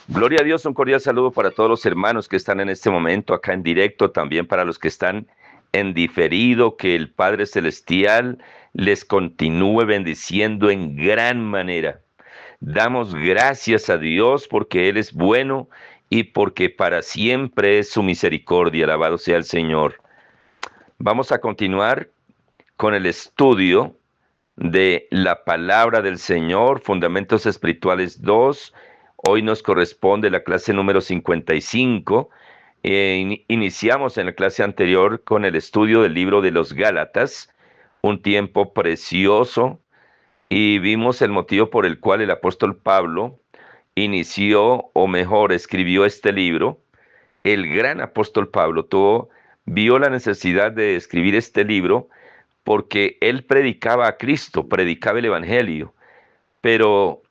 Gloria a Dios, un cordial saludo para todos los hermanos que están en este momento acá en directo, también para los que están en diferido, que el Padre Celestial les continúe bendiciendo en gran manera. Damos gracias a Dios porque Él es bueno y porque para siempre es su misericordia. Alabado sea el Señor. Vamos a continuar con el estudio de la palabra del Señor, Fundamentos Espirituales 2. Hoy nos corresponde la clase número 55. Iniciamos en la clase anterior con el estudio del libro de los Gálatas, un tiempo precioso, y vimos el motivo por el cual el apóstol Pablo inició, o mejor, escribió este libro. El gran apóstol Pablo vio la necesidad de escribir este libro porque él predicaba a Cristo, predicaba el Evangelio, pero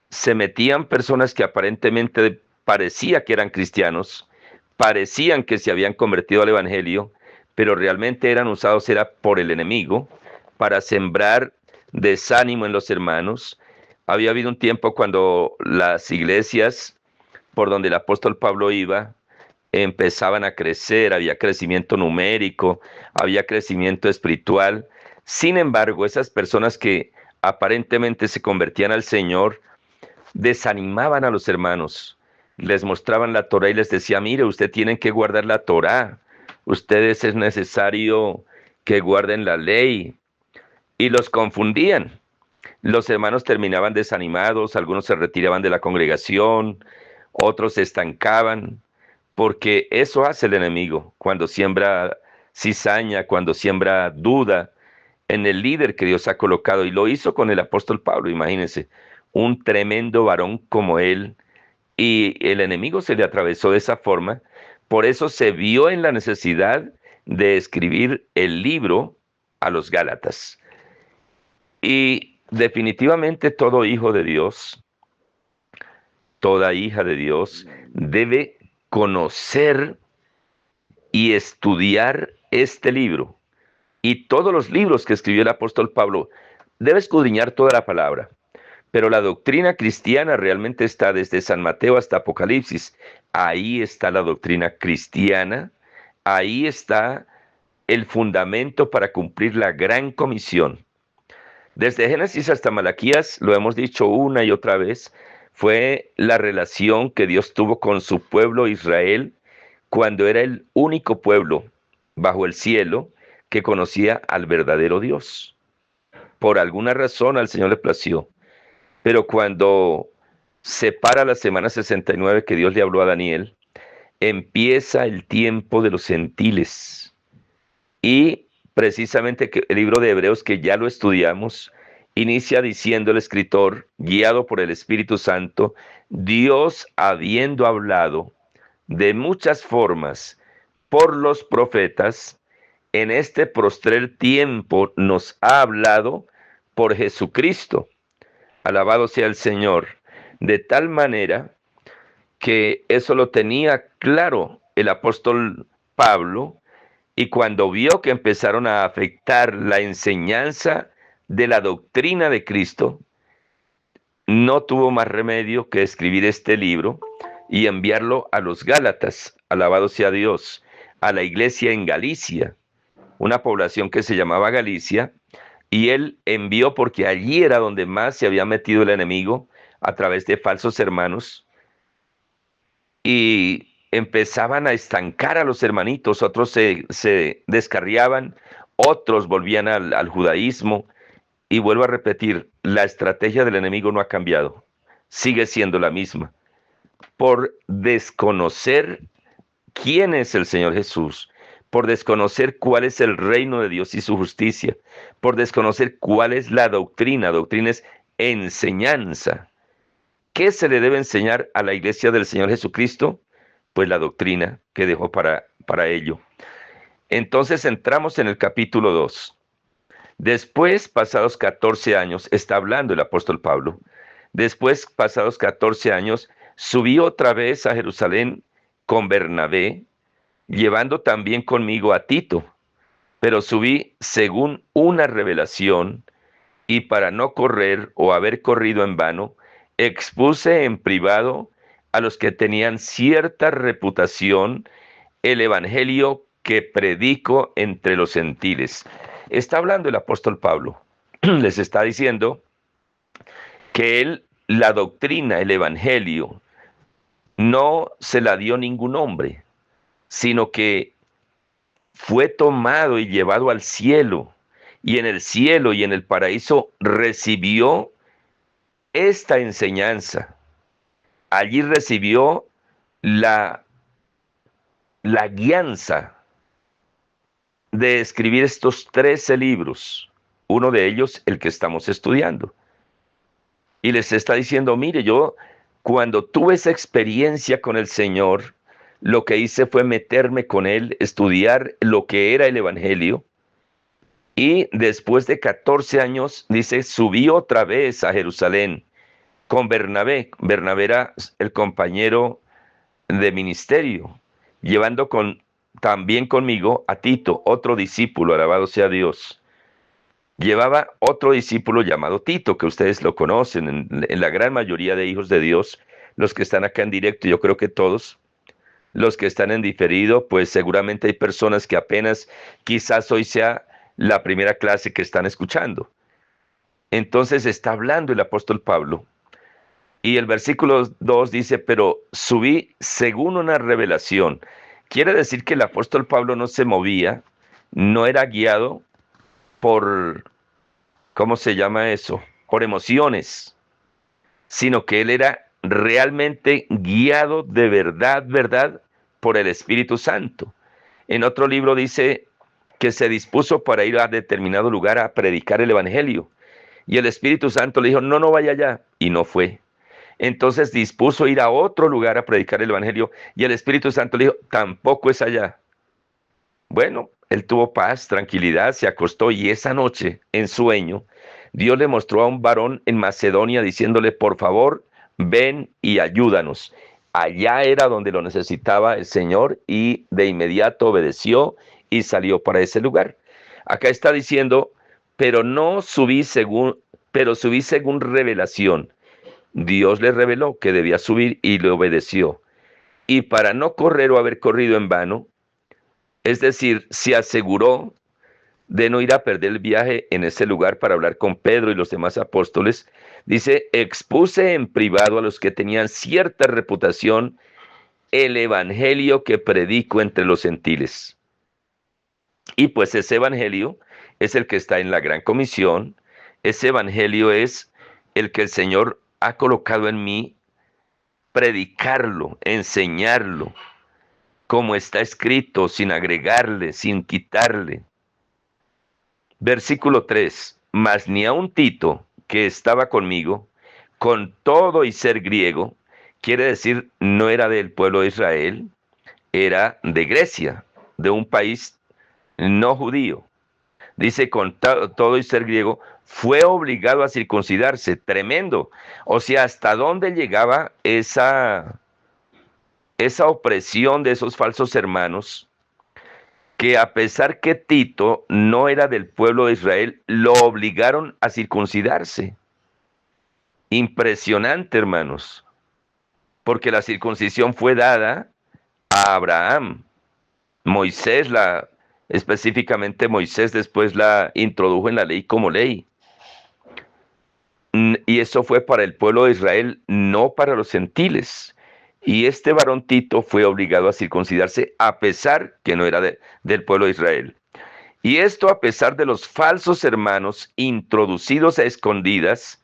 se metían personas que aparentemente parecía que eran cristianos, parecían que se habían convertido al Evangelio, pero realmente eran usados era por el enemigo para sembrar desánimo en los hermanos. Había habido un tiempo cuando las iglesias por donde el apóstol Pablo iba empezaban a crecer, había crecimiento numérico, había crecimiento espiritual. Sin embargo, esas personas que aparentemente se convertían al Señor, desanimaban a los hermanos, les mostraban la Torá y les decía, mire, usted tienen que guardar la Torá, ustedes es necesario que guarden la ley, y los confundían. Los hermanos terminaban desanimados, algunos se retiraban de la congregación, otros se estancaban, porque eso hace el enemigo cuando siembra cizaña, cuando siembra duda en el líder que Dios ha colocado. Y lo hizo con el apóstol Pablo, imagínense, un tremendo varón como él, y el enemigo se le atravesó de esa forma. Por eso se vio en la necesidad de escribir el libro a los Gálatas. Y definitivamente todo hijo de Dios, toda hija de Dios, debe conocer y estudiar este libro y todos los libros que escribió el apóstol Pablo. Debe escudriñar toda la palabra, pero la doctrina cristiana realmente está desde San Mateo hasta Apocalipsis. Ahí está la doctrina cristiana, ahí está el fundamento para cumplir la gran comisión. Desde Génesis hasta Malaquías, lo hemos dicho una y otra vez, fue la relación que Dios tuvo con su pueblo Israel cuando era el único pueblo bajo el cielo que conocía al verdadero Dios. Por alguna razón al Señor le plació, pero cuando se para la semana 69 que Dios le habló a Daniel, empieza el tiempo de los gentiles. Y precisamente que el libro de Hebreos, que ya lo estudiamos, inicia diciendo el escritor, guiado por el Espíritu Santo, Dios habiendo hablado de muchas formas por los profetas, en este postrer tiempo nos ha hablado por Jesucristo. Alabado sea el Señor. De tal manera que eso lo tenía claro el apóstol Pablo, y cuando vio que empezaron a afectar la enseñanza de la doctrina de Cristo, no tuvo más remedio que escribir este libro y enviarlo a los Gálatas, alabado sea Dios, a la iglesia en Galicia, una población que se llamaba Galicia, y él envió porque allí era donde más se había metido el enemigo a través de falsos hermanos, y empezaban a estancar a los hermanitos, otros se descarriaban, otros volvían al judaísmo. Y vuelvo a repetir, la estrategia del enemigo no ha cambiado, sigue siendo la misma. Por desconocer quién es el Señor Jesús, por desconocer cuál es el reino de Dios y su justicia, por desconocer cuál es la doctrina. Doctrina es enseñanza. ¿Qué se le debe enseñar a la iglesia del Señor Jesucristo? Pues la doctrina que dejó para ello. Entonces entramos en el capítulo 2. Después, pasados 14 años, está hablando el apóstol Pablo. Después, pasados 14 años, subí otra vez a Jerusalén con Bernabé, llevando también conmigo a Tito, pero subí según una revelación, y para no correr o haber corrido en vano, expuse en privado a los que tenían cierta reputación el evangelio que predico entre los gentiles. Está hablando el apóstol Pablo. Les está diciendo que él, la doctrina, el evangelio, no se la dio ningún hombre, sino que fue tomado y llevado al cielo, y en el cielo y en el paraíso recibió esta enseñanza. Allí recibió la, la guianza de escribir estos 13 libros, uno de ellos el que estamos estudiando. Y les está diciendo, mire, yo cuando tuve esa experiencia con el Señor, lo que hice fue meterme con Él, estudiar lo que era el Evangelio, y después de 14 años, dice, subí otra vez a Jerusalén con Bernabé. Bernabé era el compañero de ministerio, llevando también conmigo a Tito, otro discípulo, alabado sea Dios. Llevaba otro discípulo llamado Tito, que ustedes lo conocen, en la gran mayoría de hijos de Dios, los que están acá en directo, yo creo que todos. Los que están en diferido, pues seguramente hay personas que apenas, quizás hoy sea la primera clase que están escuchando. Entonces está hablando el apóstol Pablo. Y el versículo 2 dice, pero subí según una revelación. Quiere decir que el apóstol Pablo no se movía, no era guiado por, ¿cómo se llama eso? Por emociones, sino que él era realmente guiado de verdad, verdad, por el Espíritu Santo. En otro libro dice que se dispuso para ir a determinado lugar a predicar el Evangelio. Y el Espíritu Santo le dijo, no, no vaya allá. Y no fue. Entonces dispuso ir a otro lugar a predicar el Evangelio. Y el Espíritu Santo le dijo, tampoco es allá. Bueno, él tuvo paz, tranquilidad, se acostó y esa noche, en sueño, Dios le mostró a un varón en Macedonia diciéndole, por favor, ven y ayúdanos. Allá era donde lo necesitaba el Señor y de inmediato obedeció y salió para ese lugar. Acá está diciendo, pero no subí según, pero subí según revelación. Dios le reveló que debía subir y le obedeció. Y para no correr o haber corrido en vano, es decir, se aseguró de no ir a perder el viaje en ese lugar para hablar con Pedro y los demás apóstoles. Dice, expuse en privado a los que tenían cierta reputación el evangelio que predico entre los gentiles. Y pues ese evangelio es el que está en la gran comisión. Ese evangelio es el que el Señor ha colocado en mí, predicarlo, enseñarlo, como está escrito, sin agregarle, sin quitarle. Versículo 3, mas ni a un Tito que estaba conmigo, con todo y ser griego, quiere decir no era del pueblo de Israel, era de Grecia, de un país no judío. Dice con todo y ser griego, fue obligado a circuncidarse, tremendo. O sea, ¿hasta dónde llegaba esa opresión de esos falsos hermanos? Que a pesar que Tito no era del pueblo de Israel, lo obligaron a circuncidarse. Impresionante, hermanos, porque la circuncisión fue dada a Abraham. Moisés, específicamente Moisés después la introdujo en la ley como ley. Y eso fue para el pueblo de Israel, no para los gentiles. Y este varón Tito fue obligado a circuncidarse a pesar que no era del pueblo de Israel. Y esto a pesar de los falsos hermanos introducidos a escondidas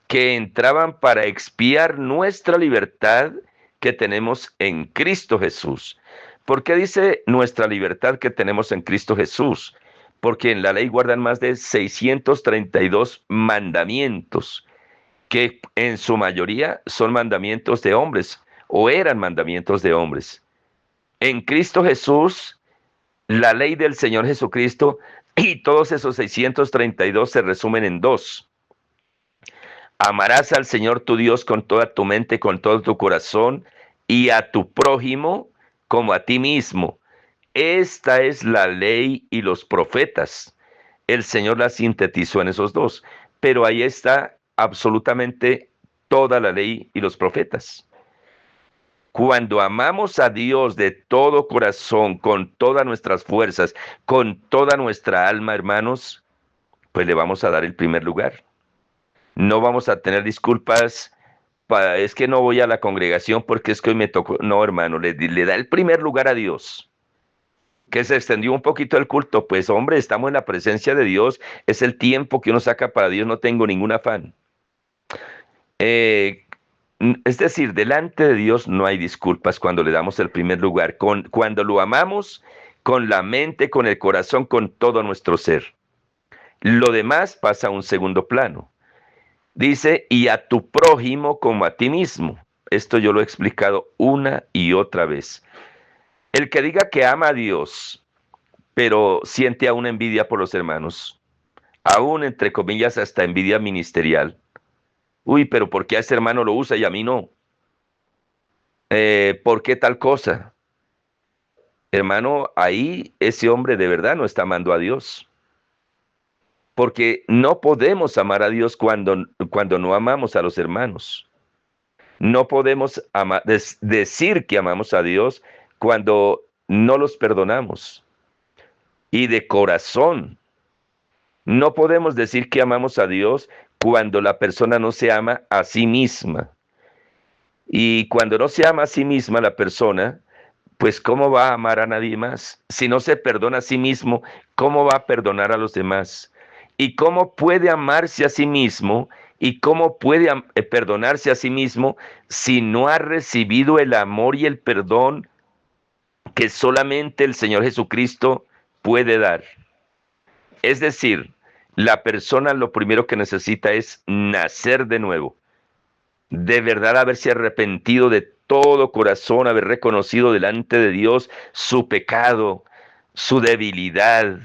que entraban para expiar nuestra libertad que tenemos en Cristo Jesús. ¿Por qué dice nuestra libertad que tenemos en Cristo Jesús? Porque en la ley guardan más de 632 mandamientos, que en su mayoría son mandamientos de hombres o eran mandamientos de hombres. En Cristo Jesús, la ley del Señor Jesucristo y todos esos 632 se resumen en dos. Amarás al Señor tu Dios con toda tu mente, con todo tu corazón y a tu prójimo como a ti mismo. Esta es la ley y los profetas. El Señor la sintetizó en esos dos, pero ahí está absolutamente toda la ley y los profetas. Cuando amamos a Dios de todo corazón, con todas nuestras fuerzas, con toda nuestra alma, hermanos, pues le vamos a dar el primer lugar. No vamos a tener disculpas. Es que no voy a la congregación porque es que hoy me tocó. No, hermano, le da el primer lugar a Dios. Que se extendió un poquito el culto, pues hombre, estamos en la presencia de Dios, es el tiempo que uno saca para Dios, no tengo ningún afán. Eh, es decir, delante de Dios no hay disculpas cuando le damos el primer lugar, cuando lo amamos con la mente, con el corazón, con todo nuestro ser. Lo demás pasa a un segundo plano. Dice, y a tu prójimo como a ti mismo. Esto yo lo he explicado una y otra vez. El que diga que ama a Dios, pero siente aún envidia por los hermanos, aún entre comillas hasta envidia ministerial. Uy, pero ¿por qué a ese hermano lo usa y a mí no? ¿Por qué tal cosa? Hermano, ahí ese hombre de verdad no está amando a Dios. Porque no podemos amar a Dios cuando no amamos a los hermanos. No podemos decir que amamos a Dios cuando no los perdonamos. Y de corazón. No podemos decir que amamos a Dios cuando la persona no se ama a sí misma. Y cuando no se ama a sí misma la persona, pues ¿cómo va a amar a nadie más? Si no se perdona a sí mismo, ¿cómo va a perdonar a los demás? ¿Y cómo puede amarse a sí mismo? ¿Y cómo puede perdonarse a sí mismo si no ha recibido el amor y el perdón que solamente el Señor Jesucristo puede dar? Es decir, la persona lo primero que necesita es nacer de nuevo. De verdad haberse arrepentido de todo corazón, haber reconocido delante de Dios su pecado, su debilidad,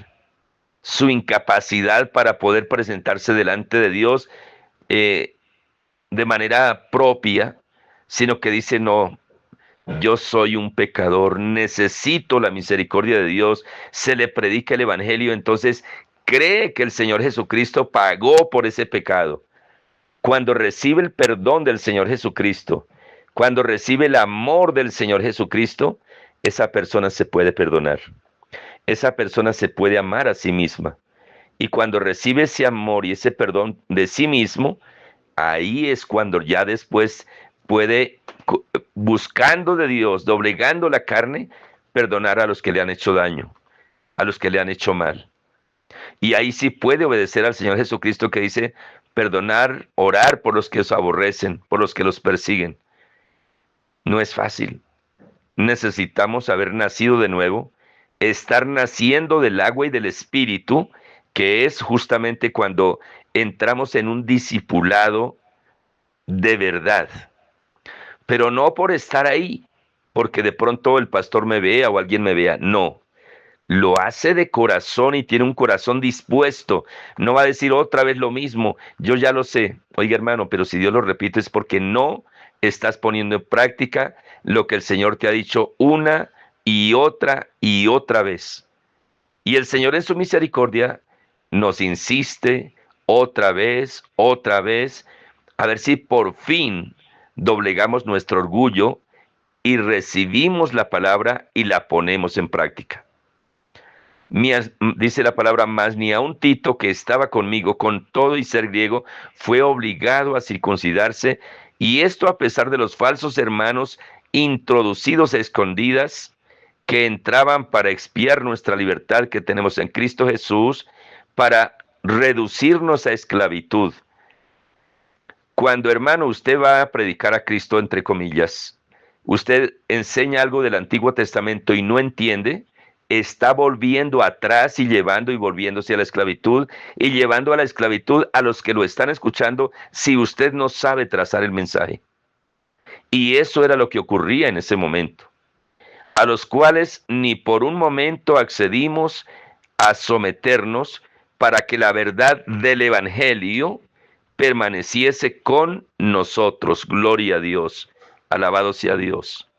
su incapacidad para poder presentarse delante de Dios eh, de manera propia, sino que dice, no, yo soy un pecador, necesito la misericordia de Dios, se le predica el Evangelio, entonces cree que el Señor Jesucristo pagó por ese pecado. Cuando recibe el perdón del Señor Jesucristo, cuando recibe el amor del Señor Jesucristo, esa persona se puede perdonar. Esa persona se puede amar a sí misma. Y cuando recibe ese amor y ese perdón de sí mismo, ahí es cuando ya después puede, buscando de Dios, doblegando la carne, perdonar a los que le han hecho daño, a los que le han hecho mal. Y ahí sí puede obedecer al Señor Jesucristo que dice, perdonar, orar por los que os aborrecen, por los que los persiguen. No es fácil. Necesitamos haber nacido de nuevo, estar naciendo del agua y del espíritu, que es justamente cuando entramos en un discipulado de verdad. Pero no por estar ahí, porque de pronto el pastor me vea o alguien me vea. No, lo hace de corazón y tiene un corazón dispuesto. No va a decir otra vez lo mismo. Yo ya lo sé. Oiga, hermano, pero si Dios lo repite es porque no estás poniendo en práctica lo que el Señor te ha dicho una y otra vez. Y el Señor en su misericordia nos insiste otra vez, a ver si por fin doblegamos nuestro orgullo y recibimos la palabra y la ponemos en práctica. Dice la palabra, más ni a un Tito que estaba conmigo, con todo y ser griego, fue obligado a circuncidarse, y esto a pesar de los falsos hermanos introducidos a escondidas, que entraban para expiar nuestra libertad que tenemos en Cristo Jesús, para reducirnos a esclavitud. Cuando, hermano, usted va a predicar a Cristo, entre comillas, usted enseña algo del Antiguo Testamento y no entiende, está volviendo atrás y llevando y volviéndose a la esclavitud y llevando a la esclavitud a los que lo están escuchando si usted no sabe trazar el mensaje. Y eso era lo que ocurría en ese momento, a los cuales ni por un momento accedimos a someternos para que la verdad del Evangelio permaneciese con nosotros. Gloria a Dios, alabado sea Dios.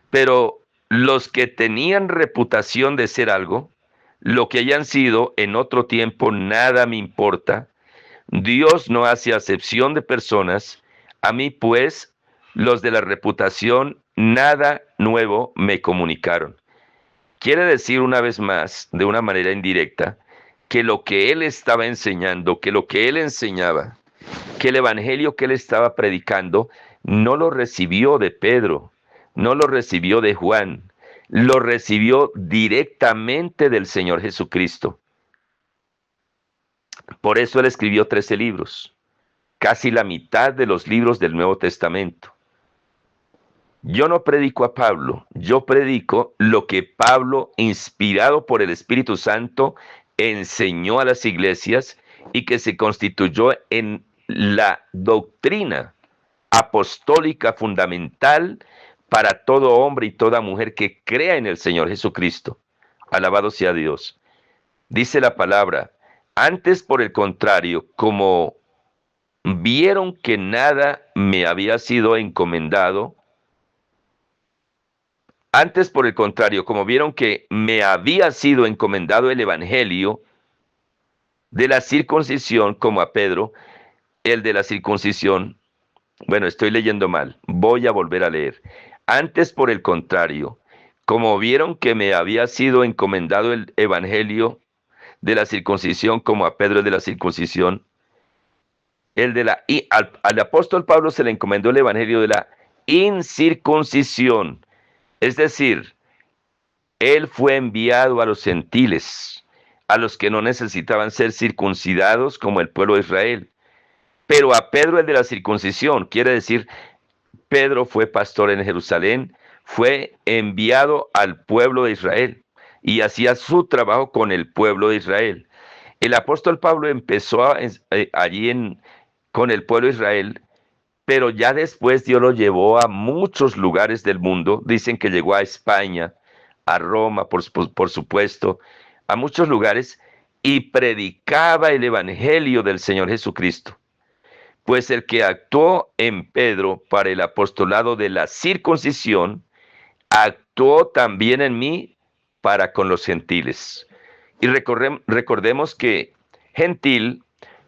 Pero los que tenían reputación de ser algo, lo que hayan sido en otro tiempo, nada me importa. Dios no hace acepción de personas. A mí, pues, los de la reputación nada nuevo me comunicaron. Quiere decir una vez más, de una manera indirecta, que lo que él estaba enseñando, que lo que él enseñaba, que el evangelio que él estaba predicando, no lo recibió de Pedro, no lo recibió de Juan, lo recibió directamente del Señor Jesucristo. Por eso él escribió 13 libros, casi la mitad de los libros del Nuevo Testamento. Yo no predico a Pablo, yo predico lo que Pablo, inspirado por el Espíritu Santo, enseñó a las iglesias y que se constituyó en la doctrina apostólica fundamental para todo hombre y toda mujer que crea en el Señor Jesucristo. Alabado sea Dios. Dice la palabra, antes por el contrario, como vieron que nada me había sido encomendado, antes, por el contrario, como vieron que me había sido encomendado el evangelio de la circuncisión, como a Pedro, el de la circuncisión, bueno, estoy leyendo mal, voy a volver a leer. Antes, por el contrario, como vieron que me había sido encomendado el evangelio de la circuncisión, como a Pedro el de la circuncisión, al apóstol Pablo se le encomendó el evangelio de la incircuncisión, es decir, él fue enviado a los gentiles, a los que no necesitaban ser circuncidados como el pueblo de Israel. Pero a Pedro el de la circuncisión, quiere decir, Pedro fue pastor en Jerusalén, fue enviado al pueblo de Israel y hacía su trabajo con el pueblo de Israel. El apóstol Pablo empezó con el pueblo de Israel, pero ya después Dios lo llevó a muchos lugares del mundo. Dicen que llegó a España, a Roma, por supuesto, a muchos lugares, y predicaba el evangelio del Señor Jesucristo. Pues el que actuó en Pedro para el apostolado de la circuncisión, actuó también en mí para con los gentiles. Y recordemos que gentil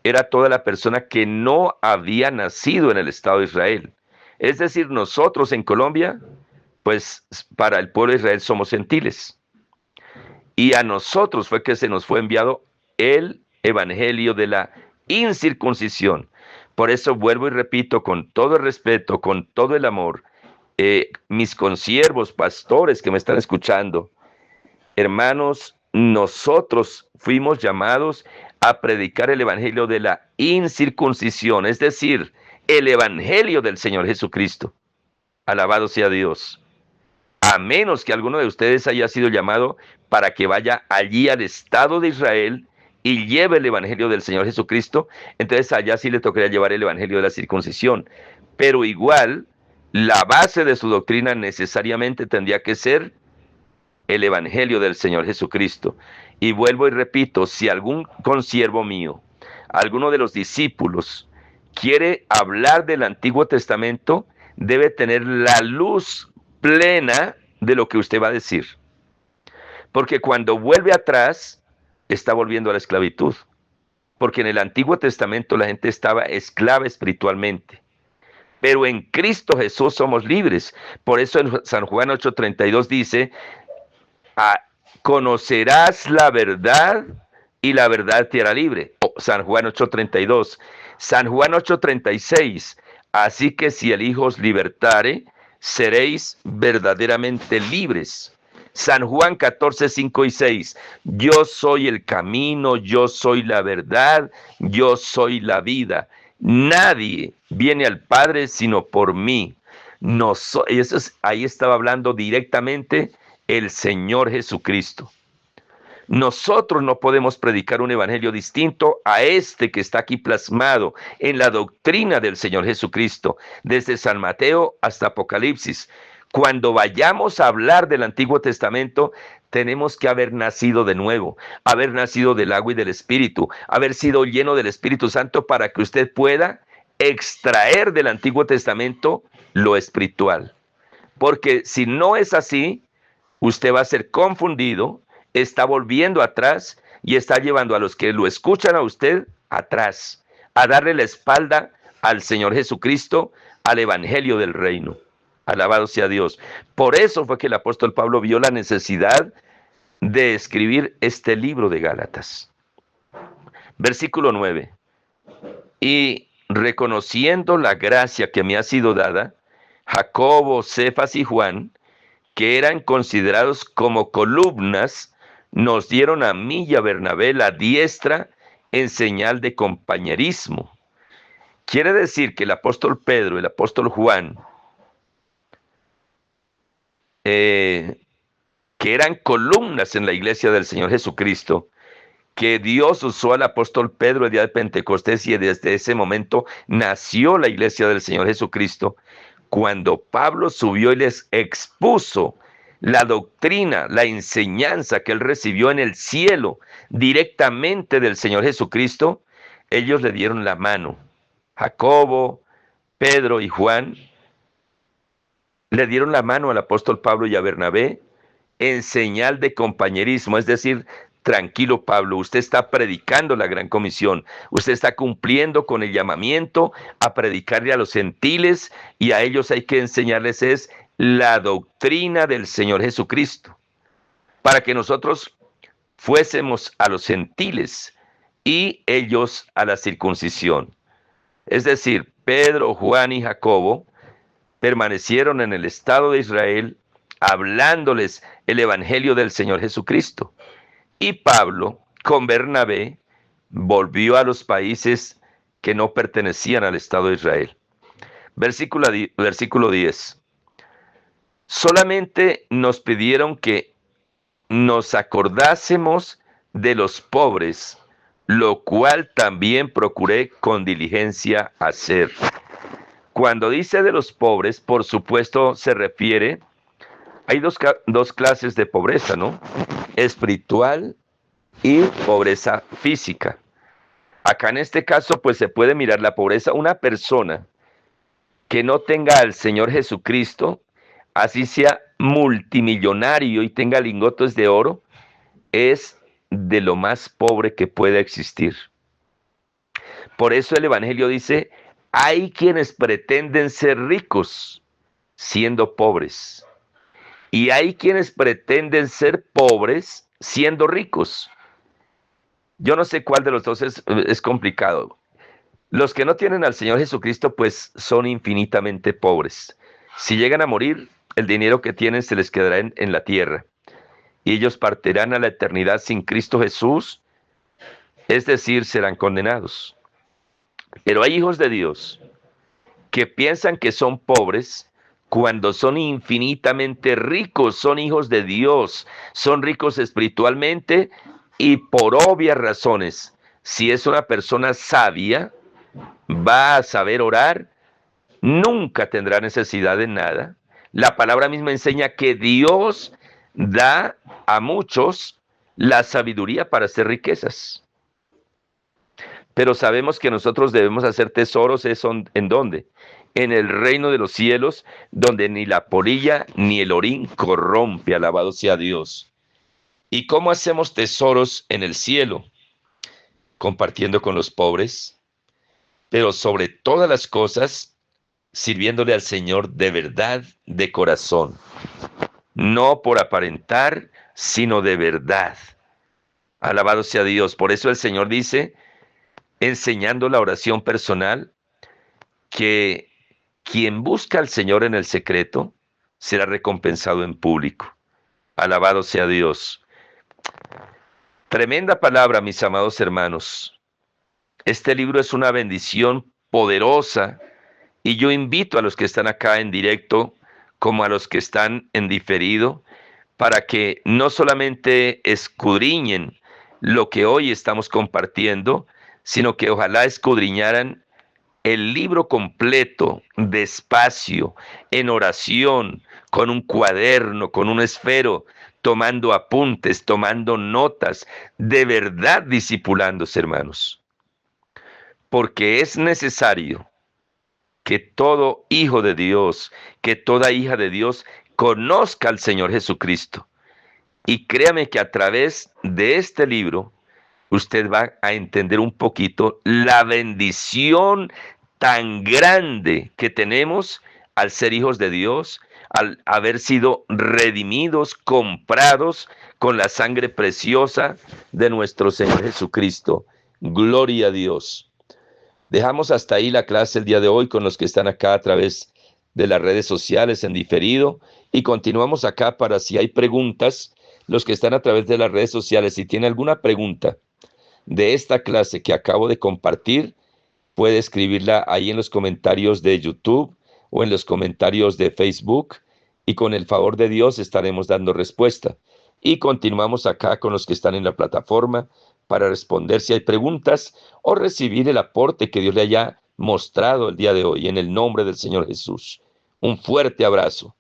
era toda la persona que no había nacido en el Estado de Israel. Es decir, nosotros en Colombia, pues para el pueblo de Israel somos gentiles. Y a nosotros fue que se nos fue enviado el evangelio de la incircuncisión. Por eso vuelvo y repito con todo el respeto, con todo el amor, mis consiervos, pastores que me están escuchando, hermanos, nosotros fuimos llamados a predicar el evangelio de la incircuncisión, es decir, el evangelio del Señor Jesucristo. Alabado sea Dios. A menos que alguno de ustedes haya sido llamado para que vaya allí al Estado de Israel y lleve el evangelio del Señor Jesucristo, entonces allá sí le tocaría llevar el evangelio de la circuncisión. Pero igual, la base de su doctrina necesariamente tendría que ser el evangelio del Señor Jesucristo. Y vuelvo y repito, si algún consiervo mío, alguno de los discípulos, quiere hablar del Antiguo Testamento, debe tener la luz plena de lo que usted va a decir. Porque cuando vuelve atrás, está volviendo a la esclavitud. Porque en el Antiguo Testamento la gente estaba esclava espiritualmente. Pero en Cristo Jesús somos libres. Por eso en San Juan 8:32 dice, conocerás la verdad y la verdad te hará libre. San Juan 8:32. San Juan 8:36. Así que si el Hijo os libertare, seréis verdaderamente libres. San Juan 14:5 y 6. Yo soy el camino, yo soy la verdad, yo soy la vida. Nadie viene al Padre sino por mí. No ahí estaba hablando directamente el Señor Jesucristo. Nosotros no podemos predicar un evangelio distinto a este que está aquí plasmado en la doctrina del Señor Jesucristo, desde San Mateo hasta Apocalipsis. Cuando vayamos a hablar del Antiguo Testamento, tenemos que haber nacido de nuevo, haber nacido del agua y del Espíritu, haber sido lleno del Espíritu Santo para que usted pueda extraer del Antiguo Testamento lo espiritual. Porque si no es así, usted va a ser confundido, está volviendo atrás y está llevando a los que lo escuchan a usted atrás, a darle la espalda al Señor Jesucristo, al Evangelio del Reino. Alabado sea Dios. Por eso fue que el apóstol Pablo vio la necesidad de escribir este libro de Gálatas. Versículo 9. Y reconociendo la gracia que me ha sido dada, Jacobo, Cefas y Juan, que eran considerados como columnas, nos dieron a mí y a Bernabé la diestra en señal de compañerismo. Quiere decir que el apóstol Pedro, el apóstol Juan, que eran columnas en la iglesia del Señor Jesucristo, que Dios usó al apóstol Pedro el día de Pentecostés y desde ese momento nació la iglesia del Señor Jesucristo. Cuando Pablo subió y les expuso la doctrina, la enseñanza que él recibió en el cielo directamente del Señor Jesucristo, ellos le dieron la mano. Jacobo, Pedro y Juan le dieron la mano al apóstol Pablo y a Bernabé en señal de compañerismo, es decir, tranquilo Pablo, usted está predicando la gran comisión, usted está cumpliendo con el llamamiento a predicarle a los gentiles y a ellos hay que enseñarles es la doctrina del Señor Jesucristo, para que nosotros fuésemos a los gentiles y ellos a la circuncisión. Es decir, Pedro, Juan y Jacobo permanecieron en el estado de Israel hablándoles el evangelio del Señor Jesucristo. Y Pablo, con Bernabé, volvió a los países que no pertenecían al estado de Israel. Versículo 10. Solamente nos pidieron que nos acordásemos de los pobres, lo cual también procuré con diligencia hacer. Cuando dice de los pobres, por supuesto se refiere, hay dos clases de pobreza, ¿no? Espiritual y pobreza física. Acá en este caso, pues se puede mirar la pobreza. Una persona que no tenga al Señor Jesucristo, así sea multimillonario y tenga lingotes de oro, es de lo más pobre que pueda existir. Por eso el Evangelio dice, hay quienes pretenden ser ricos siendo pobres. Y hay quienes pretenden ser pobres siendo ricos. Yo no sé cuál de los dos es complicado. Los que no tienen al Señor Jesucristo, pues son infinitamente pobres. Si llegan a morir, el dinero que tienen se les quedará en la tierra. Y ellos partirán a la eternidad sin Cristo Jesús, es decir, serán condenados. Pero hay hijos de Dios que piensan que son pobres cuando son infinitamente ricos, son hijos de Dios, son ricos espiritualmente y por obvias razones. Si es una persona sabia, va a saber orar, nunca tendrá necesidad de nada. La palabra misma enseña que Dios da a muchos la sabiduría para hacer riquezas. Pero sabemos que nosotros debemos hacer tesoros, ¿en dónde? En el reino de los cielos, donde ni la polilla ni el orín corrompe, alabado sea Dios. ¿Y cómo hacemos tesoros en el cielo? Compartiendo con los pobres, pero sobre todas las cosas, sirviéndole al Señor de verdad, de corazón. No por aparentar, sino de verdad. Alabado sea Dios. Por eso el Señor dice, enseñando la oración personal, que quien busca al Señor en el secreto será recompensado en público. Alabado sea Dios. Tremenda palabra, mis amados hermanos. Este libro es una bendición poderosa y yo invito a los que están acá en directo como a los que están en diferido para que no solamente escudriñen lo que hoy estamos compartiendo, sino que ojalá escudriñaran el libro completo, despacio, en oración, con un cuaderno, con un esfero, tomando apuntes, tomando notas, de verdad discipulándose, hermanos. Porque es necesario que todo hijo de Dios, que toda hija de Dios conozca al Señor Jesucristo. Y créame que a través de este libro, usted va a entender un poquito la bendición tan grande que tenemos al ser hijos de Dios, al haber sido redimidos, comprados con la sangre preciosa de nuestro Señor Jesucristo. Gloria a Dios. Dejamos hasta ahí la clase el día de hoy con los que están acá a través de las redes sociales en diferido y continuamos acá para si hay preguntas, los que están a través de las redes sociales, si tiene alguna pregunta de esta clase que acabo de compartir, puede escribirla ahí en los comentarios de YouTube o en los comentarios de Facebook y con el favor de Dios estaremos dando respuesta. Y continuamos acá con los que están en la plataforma para responder si hay preguntas o recibir el aporte que Dios le haya mostrado el día de hoy en el nombre del Señor Jesús. Un fuerte abrazo.